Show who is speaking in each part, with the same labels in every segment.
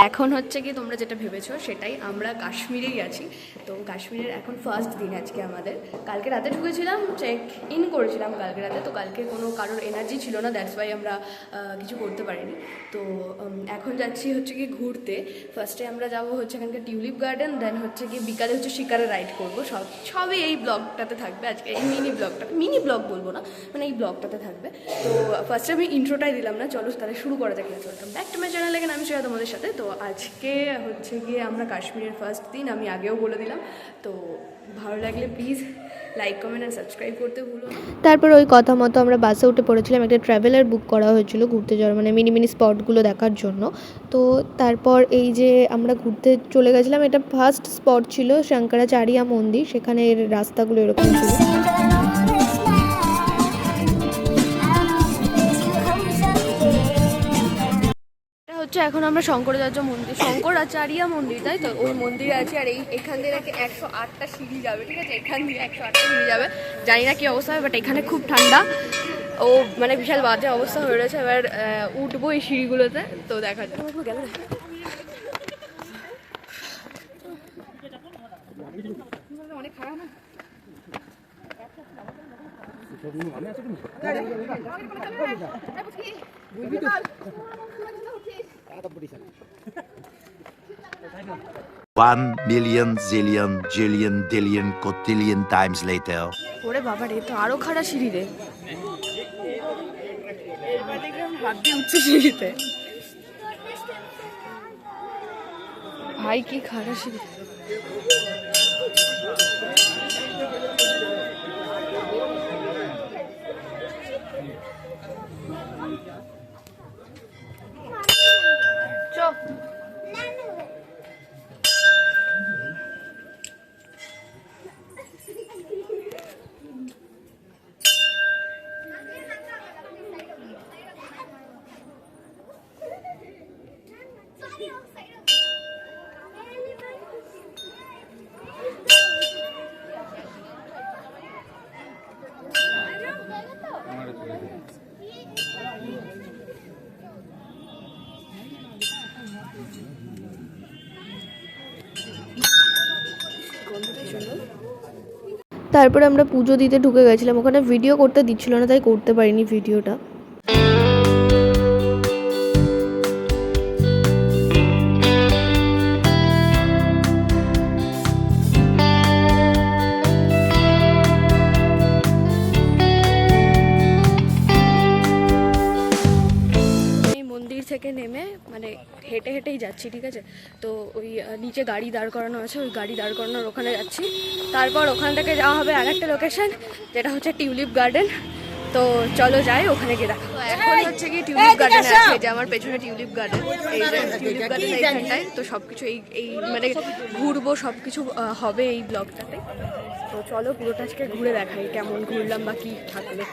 Speaker 1: এখন হচ্ছে কি তোমরা যেটা ভেবেছো সেটাই, আমরা কাশ্মীরেই আছি। তো কাশ্মীরের এখন ফার্স্ট দিন আজকে আমাদের। কালকে রাতে ঢুকেছিলাম, চেক ইন করেছিলাম কালকে রাতে, তো কালকে কোনো কারোর এনার্জি ছিল না, দ্যাটস ওয়াই আমরা কিছু করতে পারিনি। তো এখন যাচ্ছি হচ্ছে কি ঘুরতে। ফার্স্টে আমরা যাবো হচ্ছে এখানকার টিউলিপ গার্ডেন, দেন হচ্ছে কি বিকালে হচ্ছে শিকারে রাইড করবো। সবই এই ব্লগটাতে থাকবে আজকে, এই মিনি ব্লগ বলবো না, মানে এই ব্লগটাতে থাকবে। তো ফার্স্টে আমি ইন্ট্রোটাই দিলাম না, চলো তাহলে শুরু করা যাক। Welcome back to my channel, এখানে আমি শ্রেয়া তোমাদের সাথে। তো আজকে হচ্ছে গিয়ে আমরা কাশ্মীরের ফার্স্ট দিন, আমি আগেও বলে দিলাম। তো ভালো লাগলে প্লিজ লাইক কমেন্ট আর সাবস্ক্রাইব করতে ভুলো না।
Speaker 2: তারপর ওই কথা মতো আমরা বাসে উঠে পড়েছিলাম। একটা ট্রাভেলার বুক করা হয়েছিল ঘুরতে যাওয়ার, মানে মিনি স্পটগুলো দেখার জন্য। তো তারপর এই যে আমরা ঘুরতে চলে গেছিলাম, এটা ফার্স্ট স্পট ছিল শঙ্করাচার্য মন্দির, সেখানে রাস্তাগুলো এরকম ছিল।
Speaker 1: হচ্ছে এখন আমরা শঙ্করাচার্য মন্দির, তাই তো ওই মন্দিরে আছি। আর এখান দিয়ে নাকি 108টা সিঁড়ি যাবে, ঠিক আছে, এখান দিয়ে 108টা সিঁড়ি যাবে। জানি না কি অবস্থা হবে, বাট এখানে খুব ঠান্ডা, ও মানে বিশাল বাজে অবস্থা হয়ে রয়েছে। এবার উঠবো এই সিঁড়িগুলোতে, তো দেখা যাক। অনেক খারাপ না
Speaker 3: One million, zillion, jillion, dillion, cotillion times later.
Speaker 1: ওরে বাবা রে, তো আরো খারাপ সিঁড়ি রে, হাত দিয়ে উঠছে সিঁড়িতে। ভাই কি খারাপ সিঁড়ি।
Speaker 2: তারপরে আমরা পুজো দিতে ঢুকে গেছিলাম। ওখানে ভিডিও করতে দিচ্ছিল না, তাই করতে পারিনি ভিডিওটা।
Speaker 1: থেকে নেমে মানে হেঁটেই যাচ্ছি, ঠিক আছে। তো ওই নিচে গাড়ি দাঁড় করানো আছে, ওই গাড়ি দাঁড় করানোর ওখানে যাচ্ছি। তারপর ওখান থেকে যাওয়া হবে আরেকটা লোকেশন, যেটা হচ্ছে টিউলিপ গার্ডেন। তো চলো যাই, ওখানে গিয়ে দেখা। তো এখন হচ্ছে কি টিউলিপ গার্ডেনে আছে, যে আমার পেছনে টিউলিপ গার্ডেন, এই যে টিউলিপ গার্ডেন এইখানটায়। তো সব কিছু এই মানে ঘুরবো, সব কিছু হবে এই ব্লগটাতে। তো চলো পুরোটা আজকে ঘুরে দেখাই, কেমন ঘুরলাম বা কী থাকলো।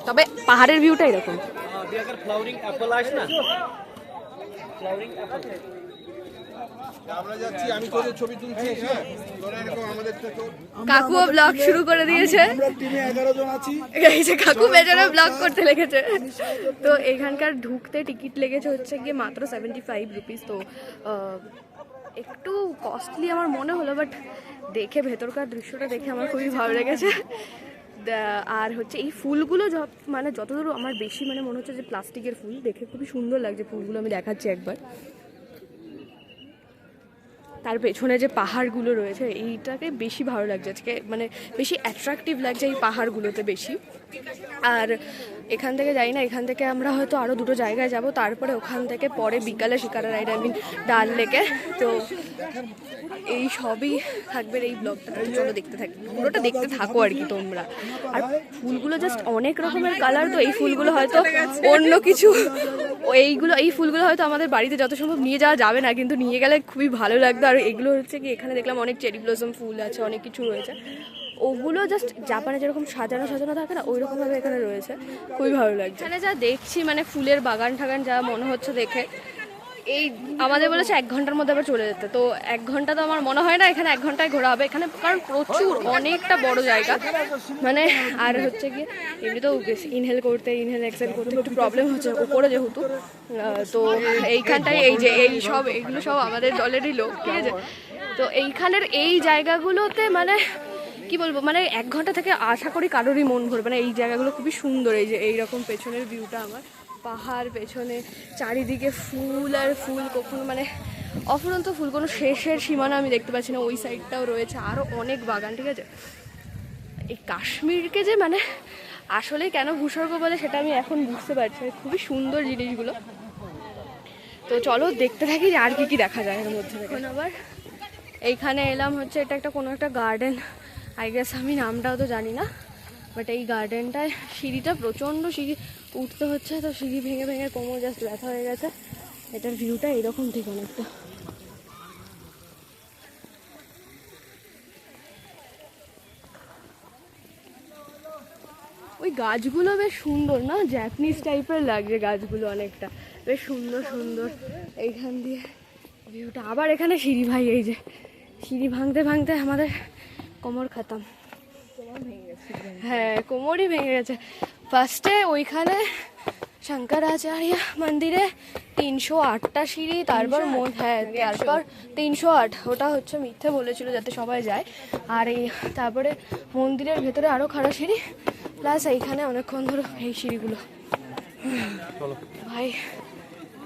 Speaker 1: তবে পাহাড়ের ভিউটা এরকম। কাকুও ব্লগ শুরু করে দিয়েছে, কাকু পেছনে ব্লগ করতে লেগেছে। তো এখানকার ঢুকতে টিকিট লেগেছে হচ্ছে গিয়ে মাত্র 75 রুপিস। তো একটু কস্টলি আমার মনে হলো, বাট দেখে ভেতরকার দৃশ্যটা দেখে আমার খুবই ভালো লেগেছে। আর হচ্ছে এই ফুলগুলো মানে যতদূর আমার বেশি মানে মনে হচ্ছে যে প্লাস্টিকের ফুল, দেখে খুবই সুন্দর লাগছে ফুলগুলো। আমি দেখাচ্ছি একবার। তার পেছনে যে পাহাড়গুলো রয়েছে, এইটাকে বেশি ভালো লাগছে আজকে, মানে বেশি অ্যাট্রাকটিভ লাগছে এই পাহাড়গুলোতে বেশি। আর এখান থেকে যাই না, এখান থেকে আমরা হয়তো আরও দুটো জায়গায় যাব, তারপরে ওখান থেকে পরে বিকালে শিকারা রাইড, ডাল লেকে। তো এই সবই থাকবে এই ব্লগটা, চলো দেখতে থাকি, পুরোটা দেখতে থাকো আর কি তোমরা। আর ফুলগুলো জাস্ট অনেক রকমের কালার, তো এই ফুলগুলো হয়তো অন্য কিছু, এই ফুলগুলো হয়তো আমাদের বাড়িতে যত সম্ভব নিয়ে যাওয়া যাবে না, কিন্তু নিয়ে গেলে খুবই ভালো লাগতো। আর এগুলো হচ্ছে কি এখানে দেখলাম অনেক চেরি ব্লসম ফুল আছে, অনেক কিছু রয়েছে, ওগুলো জাস্ট জাপানে যেরকম সাজানো থাকে না, ওই রকমভাবে এখানে রয়েছে, খুবই ভালো লাগছে। এখানে যা দেখছি মানে ফুলের বাগান ঠাগান যা মনে হচ্ছে দেখে, এই আমাদের বলেছে 1 ঘন্টার মধ্যে আবার চলে যেতে, তো 1 ঘন্টা তো আমার মনে হয় না এখানে 1 ঘন্টায় ঘোরা হবে এখানে, কারণ প্রচুর অনেকটা বড় জায়গা মানে। আর হচ্ছে কি এমনিতেও ইনহেল এক্সেল করতে একটু প্রবলেম হচ্ছে উপরে যেহেতু, তো এইখানটায় এই যে এইগুলো সব আমাদের দলেরই লোক, ঠিক আছে। তো এইখানের এই জায়গাগুলোতে মানে কি বলবো, মানে 1 ঘন্টা থেকে আশা করি কারোরই মন ভরবে না। এই জায়গাগুলো খুবই সুন্দর, এই যে এইরকম পেছনের ভিউটা আমার, পাহাড় পেছনে, চারিদিকে ফুল আর ফুল, কখনো মানে অফুরন্ত ফুল, কোনো শেষের সীমানা আমি দেখতে পাচ্ছি না। ওই সাইডটাও রয়েছে আরও অনেক বাগান, ঠিক আছে। এই কাশ্মীরকে যে মানে আসলে কেন ভূস্বর্গ বলে সেটা আমি এখন বুঝতে পারছি, খুবই সুন্দর জিনিসগুলো। তো চলো দেখতে থাকি যে আর কি দেখা যায় এর মধ্যে। এখন আবার এইখানে এলাম হচ্ছে, এটা একটা কোনো একটা গার্ডেন আই গেস, আমি নামটাও তো জানি না, বাট এই গার্ডেনটায় সিঁড়িটা প্রচণ্ড সিঁড়ি উঠতে হচ্ছে, তো সিঁড়ি ভেঙে ভেঙে কোমর জাস্ট ব্যথা হয়ে গেছে। এটার ভিউটা এরকম ঠিক অনেকটা। ওই গাছগুলো বেশ সুন্দর না, জ্যাপানিজ টাইপের লাগছে গাছগুলো অনেকটা, বেশ সুন্দর সুন্দর। এইখান দিয়ে ভিউটা, আবার এখানে সিঁড়ি, ভাই এই যে সিঁড়ি ভাঙতে ভাঙতে আমাদের কোমর খতম। হ্যাঁ কোমরই ভেঙে গেছে। ফার্স্টে ওইখানে শঙ্করাচার্য মন্দিরে 308টা সিঁড়ি, তারপর হ্যাঁ তারপর 308, ওটা হচ্ছে মিথ্যে বলেছিল যাতে সবাই যায়। আর এই তারপরে মন্দিরের ভেতরে আরও খাড়া সিঁড়ি, প্লাস এইখানে অনেকক্ষণ ধরে এই সিঁড়িগুলো। ভাই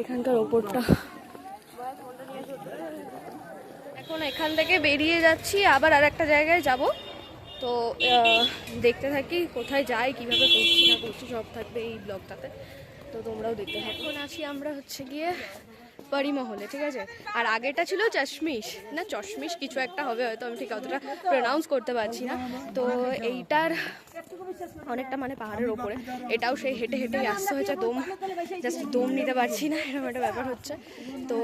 Speaker 1: এখানকার ওপরটা, এখন এখান থেকে বেরিয়ে যাচ্ছি, আবার আর একটা জায়গায় যাব। তো দেখতে থাকি কোথায় যাই, কীভাবে করছি না করছি সব থাকবে এই ব্লগটাতে, তো তোমরাও দেখতে থাকো। এখন আছি আমরা হচ্ছে গিয়ে পরিমহলে, ঠিক আছে। আর আগেটা ছিল চশমিশ কিছু একটা হবে হয়তো, আমি ঠিক অতটা প্রনাউন্স করতে পারছি না। তো এইটার অনেকটা মানে পাহাড়ের ওপরে, এটাও সেই হেঁটে হেঁটেই আসতে হয়েছে, দম নিতে পারছি না, এরকম একটা ব্যাপার হচ্ছে। তো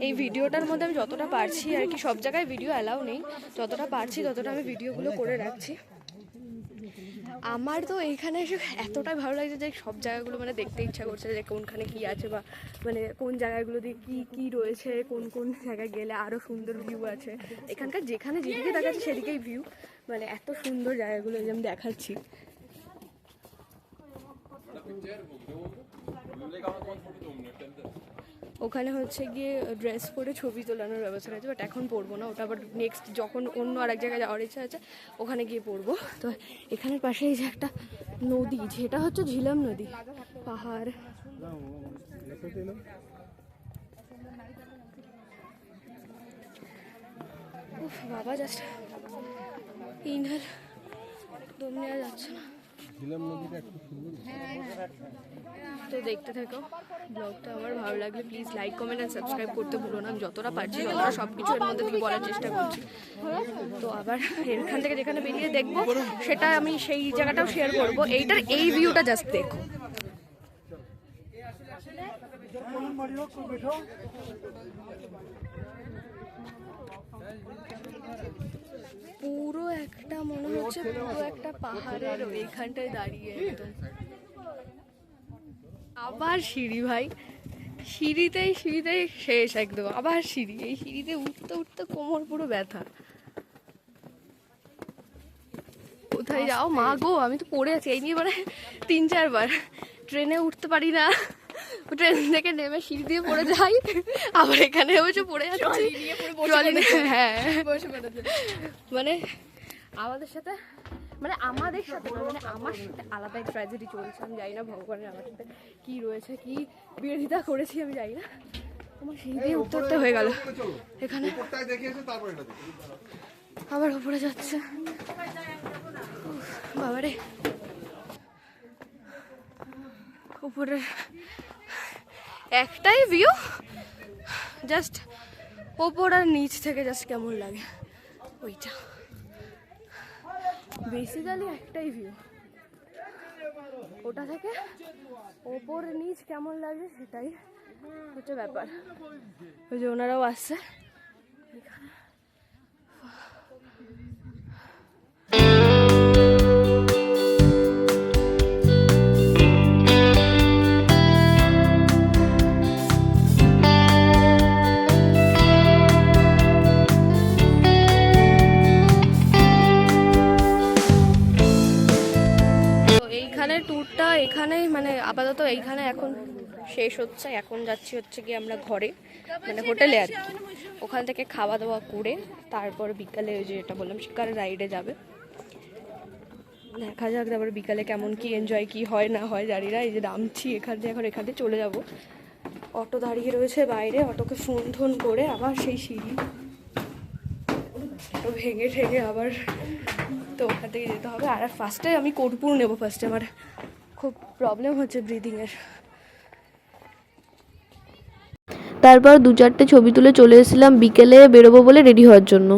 Speaker 1: এই ভিডিওটার মধ্যে আমি যতটা পারছি আর কি, সব জায়গায় ভিডিও অ্যালাউ নেই, যতটা পারছি ততটা আমি ভিডিওগুলো করে রাখছি। আমার তো এইখানে এসে এতটাই ভালো লাগছে যে সব জায়গাগুলো মানে দেখতে ইচ্ছা করছে, যে কোনখানে কি আছে, বা মানে কোন জায়গাগুলো দিয়ে কী কী রয়েছে, কোন কোন জায়গায় গেলে আরও সুন্দর ভিউ আছে। এখানকার যেখানে যেদিকে দেখাচ্ছে সেদিকেই ভিউ, মানে এত সুন্দর জায়গাগুলো যে আমি দেখাচ্ছি। ওখানে হচ্ছে গিয়ে ড্রেস পরে ছবি তোলানোর ব্যবস্থা আছে, বাট এখন পরবো না, ওটা আবার নেক্সট যখন অন্য আর এক জায়গায় যাওয়ার ইচ্ছা আছে ওখানে গিয়ে পরবো। তো এখানের পাশে এই যে একটা নদী, যেটা হচ্ছে ঝিলাম নদী, পাহাড়, উফ বাবা জাস্ট ইনহেল দম নেওয়া যাচ্ছে না। তো দেখতে থাকো ব্লগটা, আমার ভালো লাগলে প্লিজ লাইক কমেন্ট আর সাবস্ক্রাইব করতে ভুলো না। আমি যতটা পারছি ততটা সব কিছু এর মধ্যে থেকে বলার চেষ্টা করছি। তো আবার এখান থেকে যেখানে বেরিয়ে দেখবো সেটা আমি সেই জায়গাটাও শেয়ার করবো। এইটার এই ভিউটা জাস্ট দেখো, পুরো একটা মনে হচ্ছে পুরো একটা পাহাড়ের ওইখানটায় দাঁড়িয়ে একদম। আবার সিঁড়ি, ভাই সিঁড়িতেই শেষ একদম, আবার সিঁড়ি, এই সিঁড়িতে উঠতে উঠতে কোমর পুরো ব্যথা। কোথায় যাও মা গো, আমি তো পড়ে আছি এই নিয়ে মানে 3-4 বার। ট্রেনে উঠতে পারি না, ট্রেন থেকে নেমে সিঁড়ি দিয়ে পড়ে যাই, আবার এখানে বসে পড়ে যাচ্ছি। হ্যাঁ মানে আমাদের সাথে মানে আমার সাথে আলাদা ট্র্যাজেডি চলছে। আমি জানি না ভগবানের আমার সাথে কী রয়েছে, কি বিরোধিতা করেছি আমি জানি না। আমার সিঁড়ি দিয়ে উঠতে উঠতে হয়ে গেল, এখানে আবার উপরে যাচ্ছে বাবারে। উপরে একটাই ভিউ, জাস্ট ওপর আর নিচ থেকে জাস্ট কেমন লাগে ওইটা, বেসিক্যালি একটাই ভিউ। ওটা থেকে ওপর নিচ কেমন লাগে সেটাই হচ্ছে ব্যাপার। ওই যে ওনারাও আসছে এখানে। এইখানে এখন শেষ হচ্ছে, এখন যাচ্ছি হচ্ছে কি আমরা ঘরে, মানে হোটেলে আর কি। ওখান থেকে খাওয়া দাওয়া করে তারপর বিকালে ওই যে এটা বললাম শিকার রাইডে যাবে। দেখা যাক তারপর বিকালে কেমন কি এনজয় কি হয় না হয় জানি না। এই যে নামছি এখান থেকে, এখন এখান থেকে চলে যাব। অটো দাঁড়িয়ে রয়েছে বাইরে, অটোকে ফোন টোন করে আবার সেই সিঁড়ি অটো ভেঙে ঠেঙে আবার তো ওখান থেকে যেতে হবে। আর ফার্স্টে আমি কোটপুর নেবো, ফার্স্টে আমার খুব প্রবলেম হচ্ছে ব্রিদিংয়ের।
Speaker 2: তারপর 2-4টে ছবি তুলে চলে এসেছিলাম বিকেলে বেরোবো বলে রেডি হওয়ার জন্য।